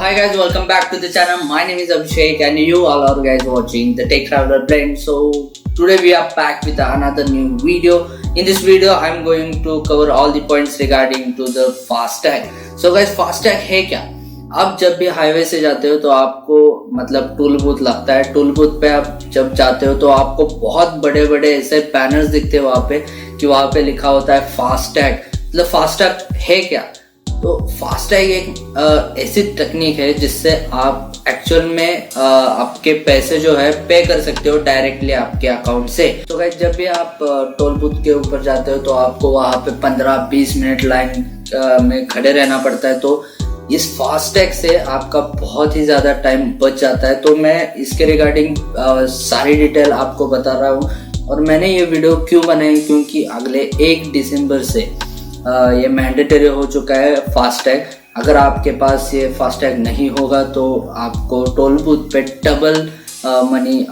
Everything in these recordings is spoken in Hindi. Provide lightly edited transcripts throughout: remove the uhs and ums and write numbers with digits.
hi guys, welcome back to the channel. My name is Abhishek and you all are guys watching the Tech Traveler Blend. So today we are back with another new video. In this video I am going to cover all the points regarding to the FASTag. So guys, FASTag है क्या? आप जब भी हाईवे से जाते हो तो आपको मतलब टूल बूथ लगता है। टूल बूथ पे आप जब जाते हो तो आपको बहुत बड़े बड़े ऐसे बैनर्स दिखते हैं वहाँ पे कि वहाँ पे लिखा होता है फास्टैग। मतलब फास्टैग है क्या? तो फास्टैग एक ऐसी टेक्निक है जिससे आप एक्चुअल में आपके पैसे जो है पे कर सकते हो डायरेक्टली आपके अकाउंट से। तो गाइस, जब भी आप टोल बूथ के ऊपर जाते हो तो आपको वहाँ पे 15-20 मिनट लाइन में खड़े रहना पड़ता है। तो इस फास्टैग से आपका बहुत ही ज़्यादा टाइम बच जाता है। तो मैं इसके रिगार्डिंग सारी डिटेल आपको बता रहा हूँ। और मैंने ये वीडियो क्यों बनाई, क्योंकि अगले 1 दिसंबर से ये मैंडेटरी हो चुका है फास्टैग। अगर आपके पास ये फास्टैग नहीं होगा तो आपको टोल बूथ पे डबल मनी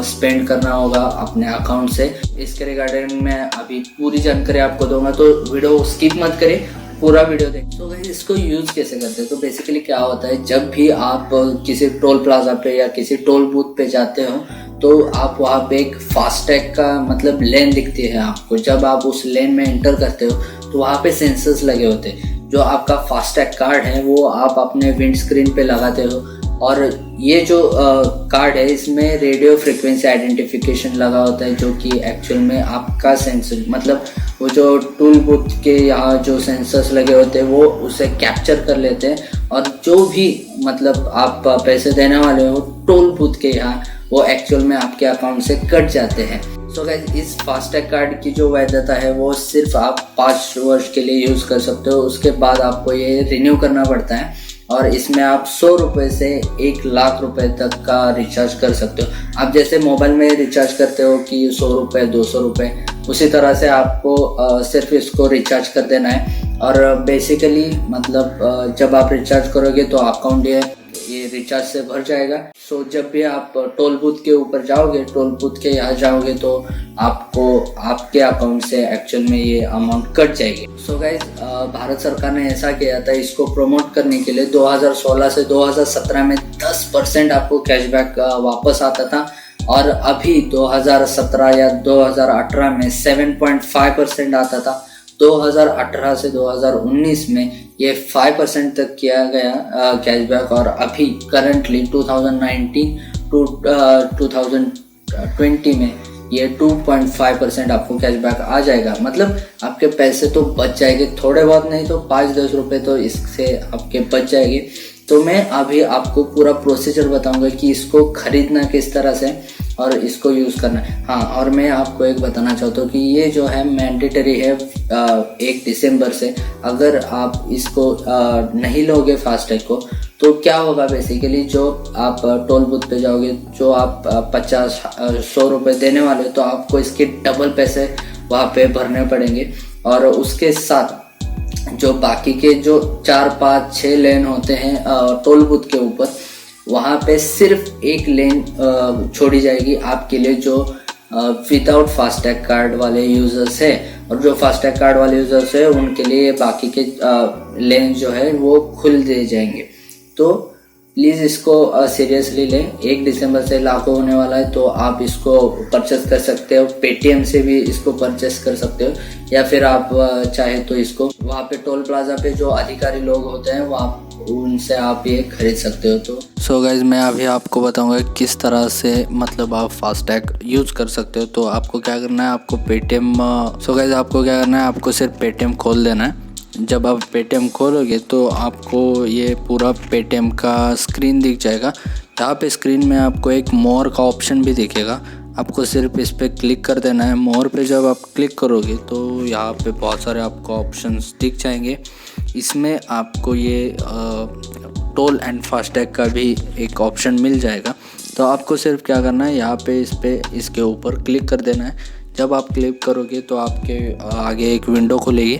स्पेंड करना होगा अपने अकाउंट से। इसके रिगार्डिंग मैं अभी पूरी जानकारी आपको दूंगा, तो वीडियो स्किप मत करें, पूरा वीडियो देखें। तो गाइस, इसको यूज़ कैसे करते हैं? तो बेसिकली क्या होता है, जब भी आप किसी टोल प्लाजा पे या किसी टोल बूथ पे जाते हो तो आप वहाँ पे एक फास्टैग का मतलब लेन दिखती है आपको। जब आप उस लेन में एंटर करते हो तो वहाँ पे सेंसर्स लगे होते हैं। जो आपका फास्टैग कार्ड है वो आप अपने विंड स्क्रीन पे लगाते हो, और ये जो कार्ड है इसमें रेडियो फ्रिक्वेंसी आइडेंटिफिकेशन लगा होता है, जो कि एक्चुअल में आपका सेंसर मतलब वो जो टूल बूथ के यहाँ जो सेंसर्स लगे होते हैं वो उसे कैप्चर कर लेते हैं, और जो भी मतलब आप पैसे देने वाले हो टोल बूथ के यहाँ वो एक्चुअल में आपके अकाउंट से कट जाते हैं। सो गाइस, इस फास्टैग कार्ड की जो वैधता है वो सिर्फ आप 5 वर्ष के लिए यूज़ कर सकते हो। उसके बाद आपको ये रिन्यू करना पड़ता है, और इसमें आप 100 रुपये से 1 लाख रुपए तक का रिचार्ज कर सकते हो। आप जैसे मोबाइल में रिचार्ज करते हो कि 100 रुपये 200 रुपये, उसी तरह से आपको सिर्फ इसको रिचार्ज कर देना है। और बेसिकली मतलब जब आप रिचार्ज करोगे तो अकाउंट ये रिचार्ज से भर जाएगा। सो जब भी आप टोल बूथ के ऊपर जाओगे, टोल बूथ के यहाँ जाओगे तो आपको आपके अकाउंट से एक्चुअल में ये अमाउंट कट जाएगी। सो गाइस, भारत सरकार ने ऐसा किया था, इसको प्रमोट करने के लिए 2016 से 2017 में 10% आपको कैशबैक वापस आता था, और अभी 2017 या 2018 में 7.5% आता था। 2018 से 2019 में ये 5% तक किया गया कैशबैक, और अभी करंटली 2019 टू 2020 में ये 2.5% आपको कैशबैक आ जाएगा। मतलब आपके पैसे तो बच जाएंगे, थोड़े बहुत नहीं तो 5-10 रुपये तो इससे आपके बच जाएंगे। तो मैं अभी आपको पूरा प्रोसीजर बताऊंगा कि इसको खरीदना किस तरह से और इसको यूज़ करना है। हाँ, और मैं आपको एक बताना चाहता हूँ कि ये जो है मैंडेटरी है 1 दिसंबर से। अगर आप इसको नहीं लोगे फास्टैग को तो क्या होगा, बेसिकली जो आप टोल बूथ पे जाओगे, जो आप 50-100 रुपये देने वाले तो आपको इसके डबल पैसे वहाँ पे भरने पड़ेंगे। और उसके साथ जो बाकी के जो 4-5-6 लेन होते हैं टोल बूथ के ऊपर, वहाँ पे सिर्फ एक लेन छोड़ी जाएगी आपके लिए जो विदाउट फास्टैग कार्ड वाले यूजर्स है। और जो फास्टैग कार्ड वाले यूजर्स है उनके लिए बाकी के लेन जो है वो खुल दिए जाएंगे। तो प्लीज़ इसको सीरियसली लें। 1 दिसंबर से लागू होने वाला है, तो आप इसको परचेस कर सकते हो। पेटीएम से भी इसको परचेस कर सकते हो, या फिर आप चाहे तो इसको वहाँ पे टोल प्लाजा पे जो अधिकारी लोग होते हैं वहाँ उनसे आप ये खरीद सकते हो। तो सो गाइज, मैं अभी आपको बताऊंगा किस तरह से मतलब आप फास्टैग यूज़ कर सकते हो। तो आपको क्या करना है, आपको पेटीएम आपको क्या करना है, आपको सिर्फ पेटीएम खोल देना है। जब आप पेटीएम खोलोगे तो आपको ये पूरा पेटीएम का स्क्रीन दिख जाएगा। यहाँ पे स्क्रीन में आपको एक मोर का ऑप्शन भी दिखेगा, आपको सिर्फ इस पर क्लिक कर देना है। मोर पे जब आप क्लिक करोगे तो यहाँ पे बहुत सारे आपको ऑप्शंस दिख जाएंगे। इसमें आपको ये टोल एंड फास्टैग का भी एक ऑप्शन मिल जाएगा। तो आपको सिर्फ क्या करना है, यहाँ पे इसके ऊपर क्लिक कर देना है। जब आप क्लिक करोगे तो आपके आगे एक विंडो खुलेगी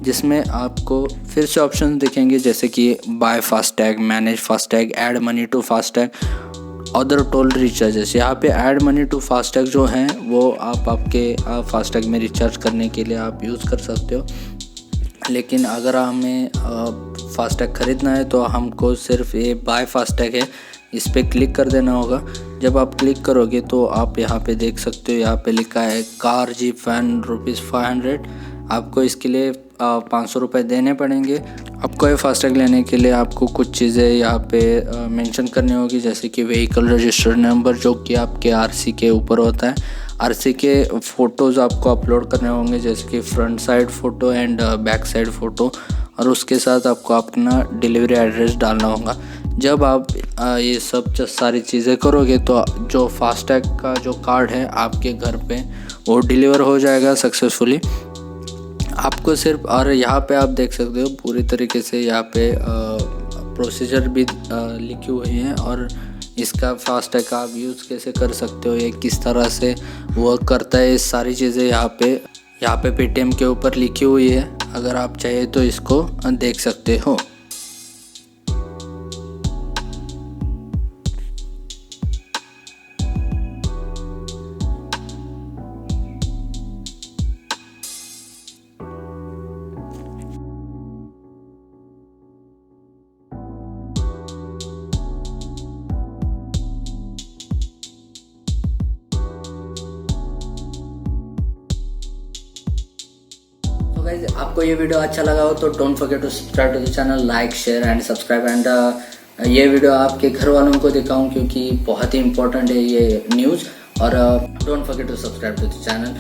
जिसमें आपको फिर से ऑप्शन दिखेंगे, जैसे कि buy FASTag, manage FASTag, add money to FASTag, other toll recharges. यहाँ पे ऐड मनी टू फास्टैग जो हैं वो आप आपके फास्टैग में रिचार्ज करने के लिए आप यूज़ कर सकते हो। लेकिन अगर हमें फास्टैग ख़रीदना है तो हमको सिर्फ ये बाय फास्टैग है, इस पर क्लिक कर देना होगा। जब आप क्लिक करोगे तो आप यहाँ पे देख सकते हो, यहाँ पे लिखा है कार जीप वैन ₹500। आपको इसके लिए 500 रुपये देने पड़ेंगे। आपको ये फास्टैग लेने के लिए आपको कुछ चीज़ें यहाँ पे मेंशन करनी होगी, जैसे कि व्हीकल रजिस्टर नंबर जो कि आपके आरसी के ऊपर होता है। आरसी के फ़ोटोज़ आपको अपलोड करने होंगे, जैसे कि front side photo and back side photo, और उसके साथ आपको अपना डिलीवरी एड्रेस डालना होगा। जब आप ये सब सारी चीज़ें करोगे तो जो फास्टैग का जो कार्ड है आपके घर पे वो डिलीवर हो जाएगा सक्सेसफुली। आपको सिर्फ, और यहाँ पे आप देख सकते हो पूरी तरीके से यहाँ पे प्रोसीजर भी लिखी हुई है, और इसका फास्टैग का आप यूज़ कैसे कर सकते हो, ये किस तरह से वर्क करता है, ये सारी चीज़ें यहाँ पे पेटीएम के ऊपर लिखी हुई है। अगर आप चाहे तो इसको देख सकते हो। तो गाइस, आपको ये वीडियो अच्छा लगा हो तो don't forget to subscribe to the channel, like share and subscribe. And ये वीडियो आपके घर वालों को दिखाऊं क्योंकि बहुत ही इंपॉर्टेंट है ये न्यूज़। और don't forget to subscribe to the channel.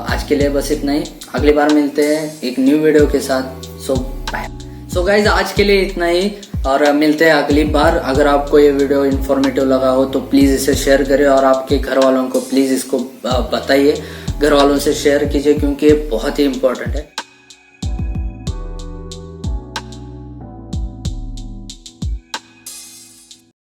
आज के लिए बस इतना ही, अगली बार मिलते हैं एक न्यू वीडियो के साथ। सो बाय। सो गाइज, आज के लिए इतना ही और मिलते हैं अगली बार। अगर आपको ये वीडियो इन्फॉर्मेटिव लगा हो तो प्लीज़ इसे शेयर करें, और आपके घर वालों को प्लीज़ इसको बताइए, घर वालों से शेयर कीजिए क्योंकि ये बहुत ही इंपॉर्टेंट है।